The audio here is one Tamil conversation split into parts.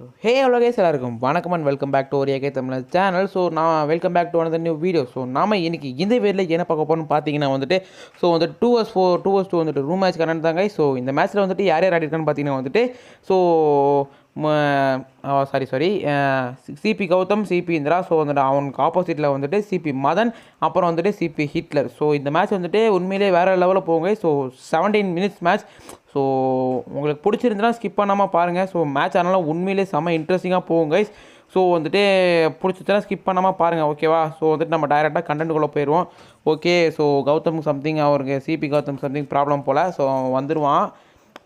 ஸோ ஹே ஹலோ கைஸ் எல்லாருக்கும் வணக்கம் அண்ட் வெல்கம் பேக் டு ஒரு ஏகே தமிழ் சேனல். ஸோ நான் welcome back to another new video. So நாம இன்னைக்கு இந்த வீடியோவில் என்ன பார்க்க போகிறோம்னு பார்த்தீங்கன்னா வந்துட்டு ஸோ வந்துட்டு 2vs2 வந்துட்டு ரூம் மேட்ச் கரண்ட் தாங்க. ஸோ இந்த மேட்ச்சில் வந்துட்டு யார் யார் ஆடிருக்கான்னு பார்த்தீங்கன்னா வந்துட்டு so sorry CB Gautham, CB Indira. So வந்துட்டு அவனுக்கு ஆப்போசிட்டில் வந்துட்டு சிபி மதன், அப்புறம் வந்துட்டு சிபி ஹிட்லர். ஸோ இந்த மேட்ச் வந்துட்டு உண்மையிலே வேறு லெவலில் போங்க. So 17 minutes match. ஸோ உங்களுக்கு பிடிச்சிருந்துன்னா ஸ்கிப் பண்ணாமல் பாருங்கள். ஸோ மேட்ச் அதனால் உண்மையிலே செம்ம இன்ட்ரெஸ்டிங்காக போகும் கைஸ். ஸோ வந்துட்டு பிடிச்சிச்சுன்னா ஸ்கிப் பண்ணாமல் பாருங்கள், ஓகேவா? ஸோ வந்துட்டு நம்ம டைரெக்டாக கண்டென்ட்டுக்குள்ளே போயிடுவோம். ஓகே, ஸோ கௌதம் சம்திங் அவருக்கு சிபி கௌதம் சம்திங் ப்ராப்ளம் போல். ஸோ வந்துடுவான்.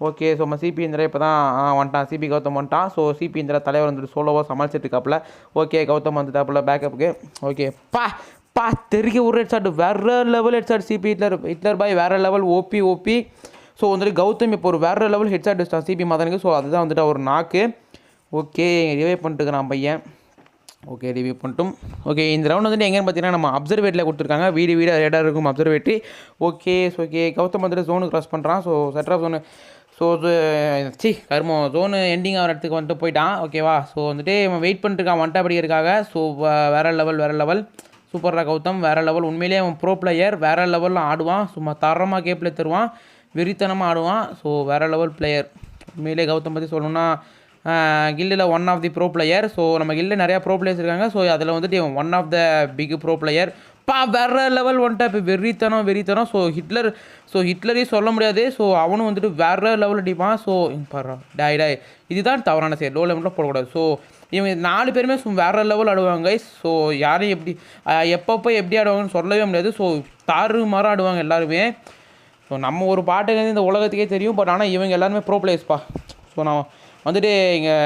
ஓகே, ஸோ நம்ம சிபி இந்திரா இப்போ தான் வந்துட்டான். சிபி கௌதம் வந்துட்டான். ஸோ சிபி இந்திரா தலைவர் வந்துட்டு சோலோவாக சமாளிச்சிட்டு இருக்காப்புல. ஓகே, கௌதம் வந்துட்டாப்புல பேக்கப்புக்கு. ஓகே பா தெரிய ஒரு ஹெட் ஷாட், வேறு level head shot. CB Hitler பாய் வேறு லெவல் ஓபி. ஸோ வந்துட்டு கௌதம் இப்போ ஒரு வேறு லெவல் ஹெட் ஷாட் வச்சிட்டான் சிபி மதனுக்கு. ஸோ அதுதான் வந்துட்டு ஒரு நாக்கு. ஓகே, ரிவைவ் பண்ணிட்டுருக்கான் பையன். ஓகே, ரிவ்யூ பண்ணிட்டோம். ஓகே, இந்த ரவுண்ட் வந்துட்டு எங்கேன்னு பார்த்தீங்கன்னா நம்ம அப்சர்வேட்டில் கொடுத்துருக்காங்க. வீடு ரேடாக இருக்கும் அப்சர்வேட்ரி. ஓகே, கௌதம் வந்துட்டு ஜோனு கிராஸ் பண்ணுறான். So centre of zone. So கருமம் ஜோனு எண்டிங் ஆகிற இடத்துக்கு வந்துட்டு போயிட்டான். ஓகேவா? ஸோ வந்துட்டு இவன் வெயிட் பண்ணிட்டுருக்கான் வந்துட்டு படிக்கிறதுக்காக. ஸோ வேறு லெவல் சூப்பராக கௌதம் வேறு லெவல். உண்மையிலேயே அவன் ப்ரோ பிளேயர், வேறு லெவலில் ஆடுவான். சும்மா தரமாக கேப்ல தருவான், வெறித்தனமாக ஆடுவான். ஸோ வேறு லெவல் பிளேயர். உண்மையிலே கௌதம் பற்றி சொல்லணும்னா கில்லில் one of the pro player. So நம்ம கில்லில் நிறையா ப்ரோ பிளேயர்ஸ் இருக்காங்க. ஸோ அதில் வந்துட்டு one of the big pro player. வேறு லெவல் வந்துட்டு இப்போ வெறித்தனம். ஸோ ஹிட்லரையும் சொல்ல முடியாது. ஸோ அவனும் வந்துட்டு வேறு லெவல் அடிப்பான். ஸோ பாரு டாய் இதுதான் தவறான செயல். லோ லெவலில் போடக்கூடாது. ஸோ இவங்க 4 பேருமே வேறு லெவல் ஆடுவாங்க. ஸோ யாரையும் எப்பப்போ எப்படி ஆடுவாங்கன்னு சொல்லவே முடியாது. ஸோ தாறுமாறு ஆடுவாங்க எல்லாருமே. ஸோ நம்ம ஒரு பாட்டுக்கு இந்த உலகத்துக்கே தெரியும். பட் ஆனால் இவங்க எல்லாருமே ப்ரோ பிளேயர்ஸ்ப்பா. ஸோ நான் வந்துட்டு இங்கே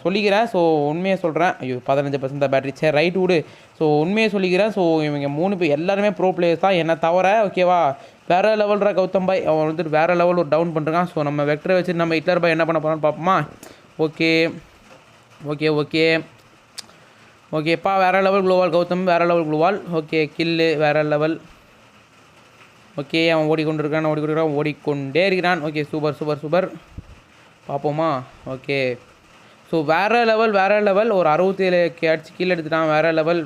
சொல்லிக்கிறேன். ஸோ உண்மையை சொல்கிறேன். ஐயோ 15% பேட்டரி, சரி ரைட் விடு. ஸோ உண்மையை சொல்லிக்கிறேன். ஸோ இவங்க 3 பேர் எல்லாருமே ப்ரோ பிளேயர்ஸ் தான், என்ன தவிர. ஓகேவா? வேறு லெவல்ரா கௌதம் பாய். அவன் வந்துட்டு வேறு லெவல் ஒரு டவுன் பண்ணுறான். ஸோ நம்ம வெக்டரை வச்சு நம்ம ஹிட்லர் பாய் என்ன பண்ண போகிறான்னு பார்ப்போமா? ஓகேப்பா வேறு லெவல் குளோவால் கௌதம், வேறு லெவல் குளோவால். ஓகே, கில்லு வேறு லெவல். ஓகே, அவன் ஓடிக்கொண்டே இருக்கிறான். ஓகே, சூப்பர் பார்ப்போமா? ஓகே, ஸோ வேறு லெவல் ஒரு 67 அடிச்சு கீழே எடுத்துட்டான். வேறு லெவல்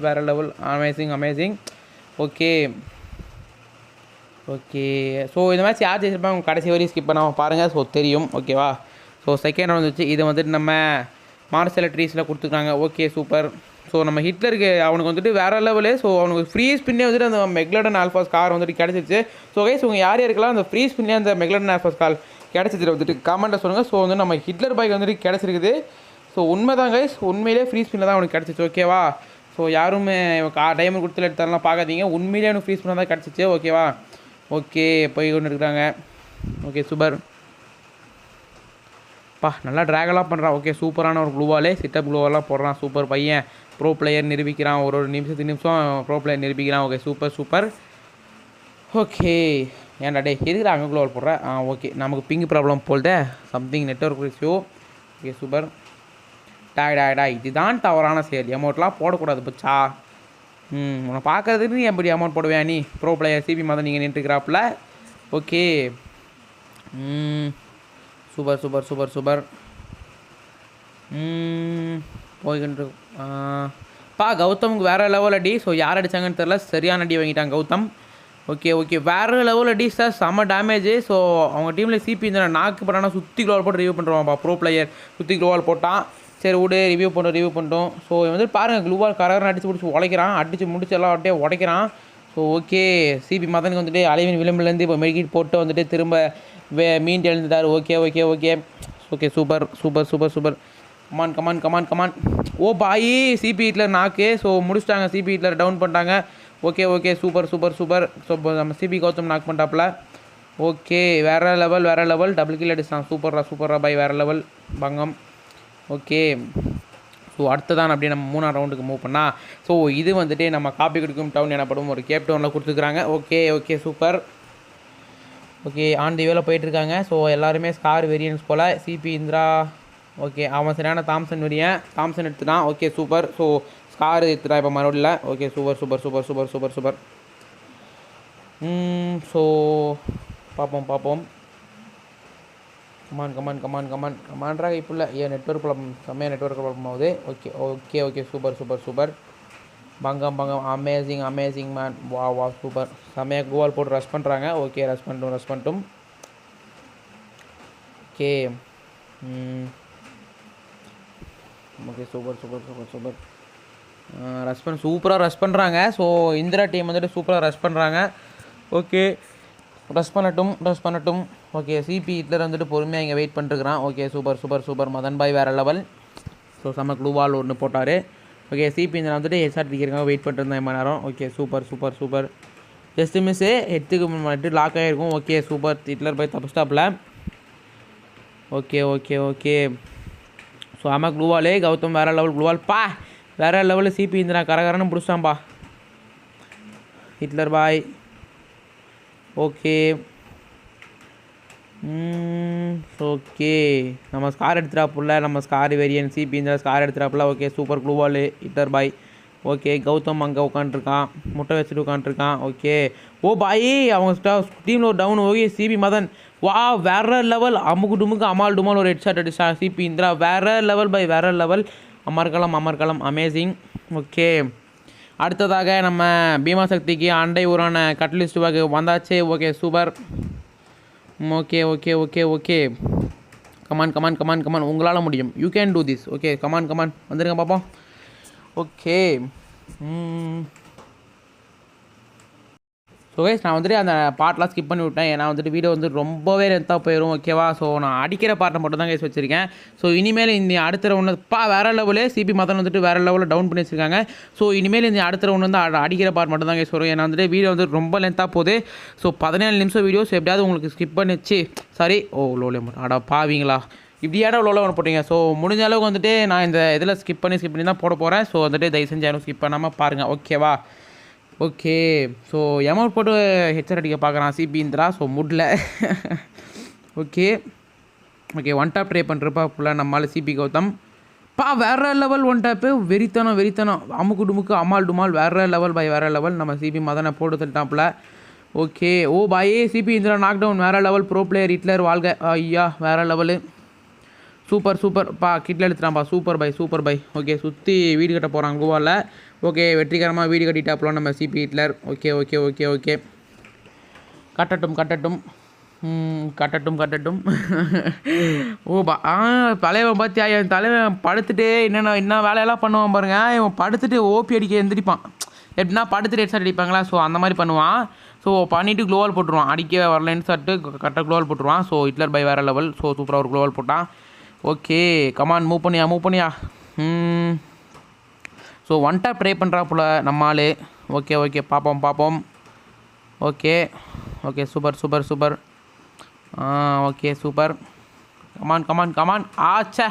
அமேசிங். ஓகே, ஸோ இந்த மேட்ச் யார் ஜெயிச்சிருப்பாங்க கடைசி வரையும் ஸ்கிப் பண்ணாமல் பாருங்கள். ஸோ தெரியும், ஓகேவா? ஸோ செகண்ட் ரவுண்ட் வந்துச்சு. இது வந்துட்டு நம்ம மார்சல் ட்ரீஸில் கொடுத்துருக்காங்க. Okay, super. ஸோ நம்ம ஹிட்லருக்கு அவனுக்கு வந்துட்டு வேறு லெவலு. ஸோ அவனுக்கு ஃப்ரீ ஸ்பின்னே வந்துட்டு அந்த மெக்லடன் ஆல்ஃபா ஸ்கார் வந்துட்டு கிடச்சிச்சு. ஸோ கைஸ் உங்கள் யார் இருக்கலாம் அந்த ஃப்ரீ ஸ்பின்னே அந்த மெக்லடன் ஆல்ஃபா ஸ்கார் கிடச்சிட்டு வந்துட்டு கமெண்ட்டை சொல்லுங்கள். ஸோ வந்து நம்ம ஹிட்லர் பாய்க்கு வந்துட்டு கிடச்சிருக்குது. ஸோ உண்மைதான் கைஸ், உண்மையிலே ஃப்ரீ ஸ்பின்னில் தான் அவனுக்கு கிடச்சிச்சு. ஓகேவா? ஸோ யாருமே டைமண்ட் கொடுத்துல எடுத்தாலாம் பார்க்காதீங்க. உண்மையிலே அவனுக்கு ஃப்ரீ ஸ்பின்னில் தான் கிடச்சிச்சு. ஓகேவா? ஓகே, போய் கொண்டு இருக்கிறாங்க. Okay, super. நல்லா ட்ராகெல்லாம் பண்ணுறான். ஓகே, சூப்பரான ஒரு க்ளூவாலே சிட்டப் க்ளூவெல்லாம் போடுறான். சூப்பர் பையன், ப்ரோ பிளேயர் நிரூபிக்கிறான். ஒரு நிமிஷம் ப்ரோ பிளேயர் நிரூபிக்கிறான். Okay, super. ஓகே, ஏன்டா டே எதுக்கு அங்கே க்ளோவால் போடுறேன்? ஓகே, நமக்கு பிங்க் ப்ராப்ளம் போல்தே, something network issue. Okay, super. டாய் இதுதான் தவறான செயல். அமௌண்ட்லாம் போடக்கூடாது பச்சா. உன்னை பார்க்கறதுக்கு நீ எப்படி அமௌண்ட் போடுவேன்? நீ ப்ரோ பிளேயர் சிபி மாதிரி நீங்கள் நின்றுக்கிறாப்புல. Okay, super. போய்கிட்டு கௌதமுக்கு வேறு லெவல் அடி. ஸோ யார் அடித்தாங்கன்னு தெரில, சரியான அடி வாங்கிட்டாங்க கௌதம். ஓகே, வேறு லெவல் அடி சார், செம்ம டேமேஜ். ஸோ அவங்க டீமில் சிபி இந்த நாக்கு பண்ணால் சுற்றி க்ளோவால் போட்டு ரிவ்யூ பண்ணுறான்ப்பா. ப்ரோ பிளேயர் சுற்றி க்ளோவால் போட்டான். சரி விடு, ரிவ்யூ பண்ணிட்டோம். ஸோ வந்து பாருங்கள் க்ளூவால் கரகரன்னு அடித்து உடைக்கிறான். அடித்து முடிச்சு எல்லாம் அப்படியே உடைக்கிறான். ஸோ ஓகே, சிபி மதனுக்கு வந்துட்டு அலைவின் விளிம்புலேருந்து இப்போ மெடிக்கிட் போட்டு வந்துட்டு திரும்ப மீண்டு எழுந்துட்டார். Okay, super. Come on. Oh boy, CB Hitler knock. So முடிச்சிட்டாங்க, சிபி ஹிட்லர் டவுன் பண்ணிட்டாங்க. Okay, super. ஸோ நம்ம சிபி கௌதம் நாக் பண்ணிட்டாப்புல. ஓகே, வேறு லெவல் டபுள் கில் அடிச்சான். சூப்பரா பாய், வேறு லெவல் பங்கம். ஓகே, ஸோ அடுத்ததான் அப்படியே நம்ம 3ஆம் ரவுண்டுக்கு மூவ் பண்ணால். ஸோ இது வந்துட்டு நம்ம காப்பி கொடுக்கும் டவுன் எனப்படும் ஒரு கேப் டவுனில் கொடுத்துருக்குறாங்க. Okay, super. Okay, on the வேல போயிட்டுருக்காங்க. ஸோ எல்லாருமே ஸ்கார் வேரியன்ஸ் போல். சிபி இந்திரா ஓகே, அவன் சரியான தாம்சன் எடுத்துட்டான். Okay, super. ஸோ ஸ்கார் எடுத்துட்டான் இப்போ மறுபடியில். Okay, super. ஸோ பார்ப்போம். கமான்ரா இப்போ இல்லை ஏன் நெட்ஒர்க் ப்ராப்ளம் செம்மையாக நெட்ஒர்க் ப்ராப்ளம் ஆகுது. ஓகே சூப்பர் பங்கம் அமேசிங் மேன். வா சூப்பர் செம்மையாக கோவால் போட்டு ரஷ் பண்ணுறாங்க. ஓகே ரஷ் பண்ணிட்டும் ஓகே ஓகே சூப்பர் சூப்பராக ரஷ் பண்ணுறாங்க. ஸோ இந்திரா டீம் வந்துட்டு சூப்பராக ரஷ் பண்ணுறாங்க. ஓகே ரஷ் பண்ணட்டும். ஓகே சிபி ஹிட்லர் வந்துட்டு பொறுமையாக இங்கே வெயிட் பண்ணிட்டுருக்கிறான். ஓகே சூப்பர் மதன் பாய் வேறு லெவல். ஸோ செம்ம க்ளூவால் ஒன்று போட்டார். ஓகே சிபி இந்திரா வந்துட்டு ஹெட்ஷாட் அடிக்கிறக்காக வெயிட் பண்ணிட்டு மணி நேரம். ஓகே சூப்பர் ஜஸ்ட்டு மிஸ்ஸு ஹெட்டுக்கு மட்டும் லாக் ஆகிருக்கும். ஓகே சூப்பர் ஹிட்லர் பாய் தப்பு. ஓகே ஸோ ஆமாம் க்ளூவாலே கௌதம் வேறு லெவல் க்ளூவால் வேறு லெவலில் சிபி இந்திரா கரகரன்னு பிடிச்சிட்டான்பா ஹிட்லர் பாய். ஓகே நம்ம ஸ்கார் எடுத்துறாப்புல நம்ம ஸ்கார் வேரியன் சிபி இந்திரா ஸ்கார் எடுத்துறாப்புல. ஓகே சூப்பர் க்ளூவால் ஹிட்லர் பாய். ஓகே கௌதம் அங்கே உட்காண்ட்ருக்கான் முட்டை வச்சுட்டு உட்காண்ட்ருக்கான். ஓகே பாய் அவங்க டீமில் ஒரு டவுன். ஓகே சிபி மதன் வேறு லெவல் அமுக்கு டுமுக்கு அமால் டுமால் ஒரு ஹெட்ஷாட் அடிச்சா சிபி இந்திரா வேறு லெவல் வேறு லெவல். அமர்கலம் அமேசிங். ஓகே அடுத்ததாக நம்ம பீமா சக்திக்கு அண்டை ஊரான கட்லிஸ்ட் வகை வந்தாச்சு. Okay super. ஓகே கமான் உங்களால் முடியும். You can do this. Okay come on வந்துருங்க பார்ப்போம். ஓகே ஸோ கைஸ் நான் வந்துட்டு அந்த பார்ட்லாம் ஸ்கிப் பண்ணி விட்டேன். ஏன்னா வந்துட்டு வீடியோ வந்து ரொம்பவே லென்த்தாக போயிடும். ஓகேவா ஸோ நான் அடிக்கிற பார்ட்டை மட்டும் தான் கைஸ் வச்சுருக்கேன். ஸோ இனிமேல் இந்த அடுத்த ரவுண்டு வேறு லெவலே சிபி மதன் வந்துட்டு வேறு லெவலில் டவுன் பண்ணி வச்சுருக்காங்க. ஸோ இனிமேல் இந்த அடுத்த ரவுண்டு வந்து அடிக்கிற பார்ட் மட்டும் தான் கைஸ் வரும். ஏன்னா வந்துட்டு வீடியோ வந்து ரொம்ப லென்த்தாக போகுது. ஸோ 17 நிமிஷம் வீடியோஸ் எப்படியாவது உங்களுக்கு ஸ்கிப் பண்ணிச்சு சாரி லோலே பாவீங்களா இப்படியாட லோவில் ஒன்று போட்டிங்க. ஸோ முடிஞ்ச அளவுக்கு வந்துட்டு நான் இந்த இதில் ஸ்கிப் பண்ணி தான் போட போகிறேன். ஸோ வந்துட்டு தயவு செஞ்சு யாரும் ஸ்கிப் பண்ணாமல் பாருங்கள். ஓகேவா ஓகே ஸோ எமௌண்ட் போட்டு ஹெட்செட் அடிக்க பார்க்குறான் சிபி இந்திரா. ஸோ முடியல. ஓகே ஒன் டாப் ட்ரை பண்ணுறப்பா ஃபுல்லாக நம்மளால் சிபி கௌதம் வேறு லெவல் ஒன் டாப்பு வெறித்தனம் அமுக்கு டுமுக்கு அமால் டுமால் வேறு லெவல் வேறு லெவல். நம்ம சிபி மதனை போட்டு தட்டாப்பில். ஓகே பாயே சிபி இந்திரா நாக் டவுன் வேறு லெவல். ப்ரோ பிளேயர் ஹிட்லர் வாழ்க ஐயா வேறு லெவலு. சூப்பர் கிட்ல எடுத்துட்டான்ப்பா. Super bye. ஓகே சுற்றி வீடு கட்ட போகிறாங்க கோவாவில். ஓகே வெற்றிகரமாக வீடு கட்டிட்டாப்பலாம் நம்ம சிபி ஹிட்லர். ஓகே கட்டட்டும் தலைவன் பார்த்தியா என் தலைவன் படுத்துட்டு என்ன வேலையெல்லாம் பண்ணுவான் பாருங்க. இவன் படுத்துட்டு ஓபி அடிக்க எந்திரிப்பான். எப்படின்னா படுத்துட்டு ஹெட்ஷாட் அடிப்பாங்களா ஸோ அந்த மாதிரி பண்ணுவான். ஸோ பண்ணிவிட்டு க்ளோவால் போட்டுருவான். அடிக்க வரலன்னு சொல்லிட்டு கரெக்டாக க்ளோவால் போட்டுருவான். ஸோ ஹிட்லர் பை வேறு லெவல். ஸோ சூப்பராக ஒரு க்ளோவால் போட்டான். ஓகே கமான் மூவ் பண்ணியா ஸோ ஒன் டாப் ட்ரை பண்ணுறாப்புல நம்ம ஆள். ஓகே பார்ப்போம். Okay super okay super come on ஆச்சா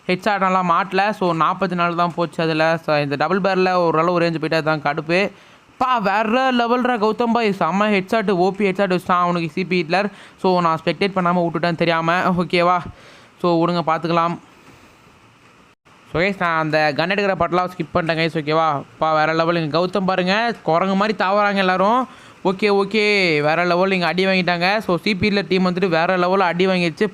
ஹெட்ஷாட் நல்லா மாட்டல. ஸோ 44 தான் போச்சு அதில். ஸோ இந்த டபுள் பேரில் ஓரளவு ரேஞ்சு போயிட்டா தான் கடுப்பு. வேறு லெவல்ரா கௌதம் பாய் செம்ம ஹெட்ஷாட்டு ஓபி ஹெட்ஷாட் வச்சுட்டான் அவனுக்கு சிபி ஹிட்லர். ஸோ நான் ஸ்பெக்டேட் பண்ணாமல் விட்டுட்டேன் தெரியாமல். ஓகேவா ஸோ விடுங்க பார்த்துக்கலாம். ஸோ கைஸ் நான் அந்த கன் எடுக்கிற பாட்டெலாம் ஸ்கிப் பண்ணிட்டேன் கைஸ். ஓகேவா வேறு லெவல். இங்கே கௌதம் பாருங்கள் குரங்கு மாதிரி தாவறாங்க எல்லோரும். ஓகே வேறு லெவல் இங்கே அடி வாங்கிட்டாங்க. ஸோ சிபியில் டீம் வந்துட்டு வேறு லெவலில் அடி வாங்கிடுச்சு.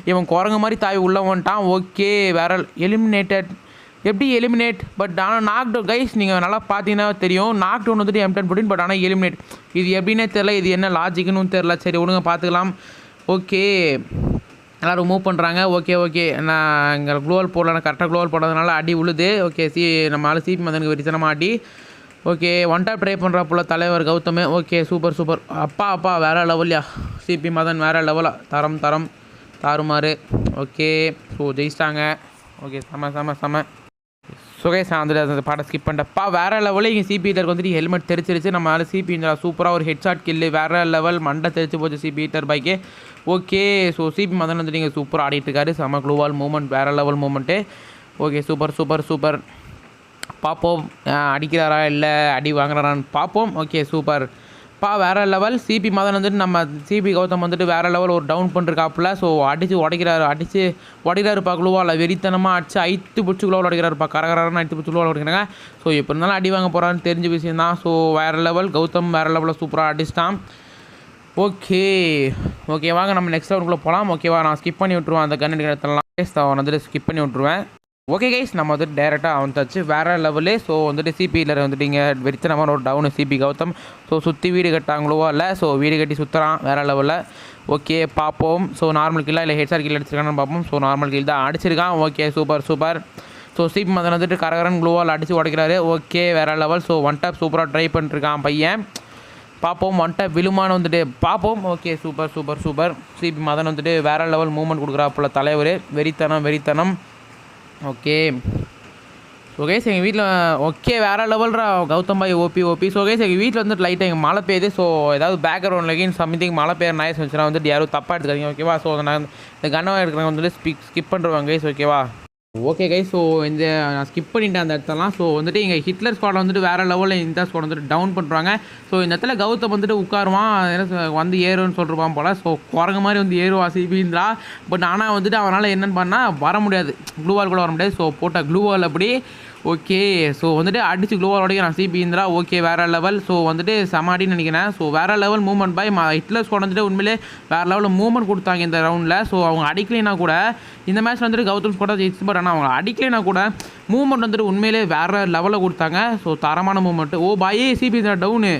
இவன் குரங்கு மாதிரி தாவி உள்ளே வந்துட்டான். ஓகே வேறு எலிமினேட்டட். எப்படி எலிமினேட் பட் ஆனால் நாக் டவுன் கைஸ் நீங்கள் நல்லா பார்த்தீங்கன்னா தெரியும். நாக் டவுன் வந்துட்டு M1014 பட் ஆனால் எலிமினேட் இது எப்படின்னே தெரில. இது என்ன லாஜிக்குன்னு தெரில. சரி விடுங்க பார்த்துக்கலாம். ஓகே எல்லோரும் மூவ் பண்ணுறாங்க. ஓகே நான் இங்கே க்ளோவல் போடலாம் கரெக்டாக க்ளோவல் போடுறதுனால அடி உழுது. ஓகே நம்மளால் சிபி மதனுக்கு வெறித்தனமாக அடி. ஓகே ஒன் டாப் ட்ரை பண்ணுறா போல் தலைவர் கௌதம். ஓகே சூப்பர் அப்பா வேறு லெவல்யா சிபி மதன் வேறு லெவலாக தரம் தாறுமாறு. ஓகே ஸோ ஜெயிச்சிட்டாங்க. ஓகே செம சுகேஷ் நான் வந்துட்டு அந்த பாட்டை ஸ்கிப் பண்ணிட்டப்பா வேறு லெவலில் இங்கே சிபி ஹிட்லருக்கு வந்துட்டு ஹெல்மெட் தெரிச்சிருச்சு. நம்மளால் சிபி இந்திரா சூப்பராக ஒரு ஹெட்ஷாட் கில்லு வேறு லெவல் மண்டை தெரிச்சு போச்சு சிபி ஹிட்லர் பைக்கு. ஓகே ஸோ சிபி மதன் வந்துட்டு நீங்கள் சூப்பராக ஆடிட்டுருக்காரு. செம க்ளூவால் மூமெண்ட் வேறு லெவல் மூமெண்ட்டு. ஓகே சூப்பர் பார்ப்போம் அடிக்கிறாரா இல்லை அடி வாங்குறாரான்னு பார்ப்போம். ஓகே சூப்பர் வேறு லெவல். சிபி மதன் வந்துட்டு நம்ம சிபி கௌதம் வந்துட்டு வேறு லெவல் ஒரு டவுன் பண்ணிருக்காப்புல. ஸோ அடித்து உடைக்கிறாருப்பா குழுவால் வெறித்தனமாக அடிச்சு ஐத்து பிடிச்சி குழுவால் உடைக்கிறாருப்பா கரகரான்னு ஐத்து பிடிச்சி குழுவால் உடைக்கிறாங்க. ஸோ இப்போ இருந்தாலும் அடி வாங்க போகிறான்னு தெரிஞ்ச விஷயம் தான். ஸோ வேறு லெவல் கௌதம் வேறு லெவலில் சூப்பராக அடிச்சிட்டான். ஓகே ஓகே வாங்க நம்ம நெக்ஸ்ட் ரவுண்டுக்குள்ளே போகலாம். ஓகேவா, நான் ஸ்கிப் பண்ணி விட்ருவேன் அந்த கன் எடுக்கிற இடத்துலலாம். அவன் வந்துட்டு ஸ்கிப் பண்ணி விட்ருவேன். ஓகே கைஸ், நம்ம வந்துட்டு டேரெக்டாக வந்துச்சு வேறு லெவலே. ஸோ வந்துட்டு சிபியில் வந்துட்டு இங்கே வெறித்தனமான ஒரு டவுனு சிபி கௌதம். ஸோ சுற்றி வீடு கட்டாங்களோ இல்லை, ஸோ வீடு கட்டி சுற்றுறான் வேறு லெவலில். ஓகே பார்ப்போம். ஸோ நார்மல் கில்லா இல்லை ஹெட்ஸார் கில் அடிச்சிருக்கான்னு பார்ப்போம். ஸோ நார்மல் கில் தான் அடிச்சிருக்கான். Okay super super. So CB Madan வந்துட்டு கரகரன் க்ளூவால் அடித்து உடைக்கிறாரு. ஓகே வேறு லெவல். ஸோ ஒன் டாப் சூப்பராக ட்ரை பண்ணிட்டுருக்கான் பையன். பார்ப்போம் ஒன் டாப் விழுமான்னு வந்துட்டு பார்ப்போம். Okay super super super. CB Madan வந்துட்டு வேறு லெவல் மூவ்மெண்ட் கொடுக்குறாப்புல தலைவர். வெறித்தனம் வெறித்தனம். ஓகே ஸோ கைஸ் எங்கள் வீட்டில் ஓகே வேறு லெவல்ரா கௌதம் பாய் ஓபி. ஸோ கைஸ் எங்கள் வீட்டில் வந்துட்டு லைட்டாக எங்கள் மழை பெய்யுது. ஸோ ஏதாவது பேக்ரவுண்ட்லகின் சம்திங் மழை பெய்யுற நாய்ஸ் வந்துச்சுன்னா வந்துட்டு யாரும் தப்பாக எடுத்துக்காதீங்க. ஓகேவா, ஸோ நான் இந்த கனவாக எடுக்கிறவங்க வந்துட்டு ஸ்கிப் பண்ணுறாங்க கைஸ். ஓகேவா, ஓகே கைஸ். ஸோ இந்த நான் ஸ்கிப் பண்ணிட்டேன் அந்த இடத்தெல்லாம். ஸோ வந்துட்டு இங்கே ஹிட்லர் ஸ்குவாட் வந்துட்டு வேறு லெவலில் இந்த ஸ்குவாட் வந்துட்டு டவுன் பண்ணுறாங்க. ஸோ இந்த இடத்துல கௌதம் வந்துட்டு உட்காருவான் வந்து ஏறுன்னு சொல்லிருப்பான் போல். ஸோ குரங்க மாதிரி வந்து ஏறுவான் சிபின்றா. பட் ஆனால் வந்துட்டு அவனால் என்னென்னு பண்ணால் வர முடியாது, க்ளூவால் கூட வர முடியாது. ஸோ போட்ட க்ளூவால் அப்படி ஓகே. ஸோ வந்துட்டு அடிச்சு க்ளோவால் உடைக்கிறான் சிபிந்திரா. ஓகே வேறு லெவல். ஸோ வந்துட்டு சமாடின்னு நினைக்கிறேன். ஸோ வேறு லெவல் மூவ்மெண்ட் பாய் ஹிட்லர் ஸ்குவாட் வந்துட்டு உண்மையிலே வேறு லெவலில் மூவ்மெண்ட் கொடுத்தாங்க இந்த ரவுண்டில். ஸோ அவங்க அடிக்கலைன்னா கூட இந்த மேட்ச் வந்துட்டு கௌதம் ஸ்குவாட் ஜெயிச்சு. பட் ஆனால் அவங்க அடிக்கலைன்னா கூட மூவ்மெண்ட் வந்துட்டு உண்மையிலே வேறு லெவலில் கொடுத்தாங்க. ஸோ தரமான மூவ்மெண்ட்டு. ஓ பாயே சிபிந்திரா டவுனு.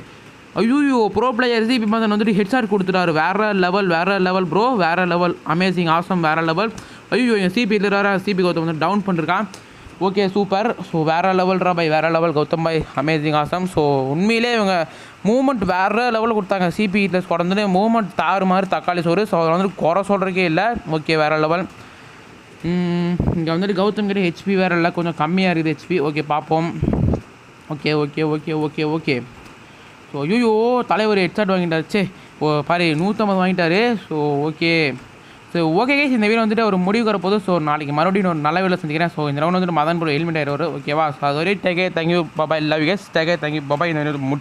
ஐயோ ப்ரோ பிளேயர் சிபி மதன் வந்துட்டு ஹெட்ஷாட் கொடுத்துட்டாரு. வேறு லெவல் ப்ரோ, வேறு லெவல் அமேசிங் ஆசம் வேறு லெவல். ஐயோ என் சிபி இல்லை சிபி கௌதம் வந்து டவுன் பண்ணிருக்கான். Okay super. ஸோ வேறு லெவல்ரா பாய், வேறு லெவல் கௌதம் பாய் அமேசிங் ஆசம். ஸோ உண்மையிலே இவங்க மூவ்மெண்ட் வேறு லெவலில் கொடுத்தாங்க. சிபி ஹிட்லர்ஸ் ஸ்குவாட் வந்துட்டு மூவ்மெண்ட் தாறு மாதிரி தக்காளி சோறு. ஸோ அதில் வந்துட்டு குறை சொல்கிறக்கே இல்லை. ஓகே வேறு லெவல். இங்கே வந்துட்டு கௌதம் கிட்ட ஹெச்பி வேறு இல்லை, கொஞ்சம் கம்மியாக இருக்குது ஹெச்பி. ஓகே பார்ப்போம். Okay okay okay okay okay. So ஐயோ தலைவர் ஹெட்ஷாட் வாங்கிட்டாச்சு. ஓ பாரு 150 வாங்கிட்டாரு. So okay. So okay guys, இந்த வீடியோ வந்துட்டு ஒரு முடிவு வரப்போது. ஸோ நாளைக்கு மறுபடியும் ஒரு நல்ல வீடியோ செஞ்சுக்கிறேன். ஸோ இந்த ரவுண்ட் வந்துட்டு மதன் ப்ரோ ஹெல்மெட் ஆயிடுவார். ஓகேவா, ஸோ அது வரையும் take care thank you bye bye, love you guys, take care thank you bye bye. இந்த வீடியோ முடிச்சு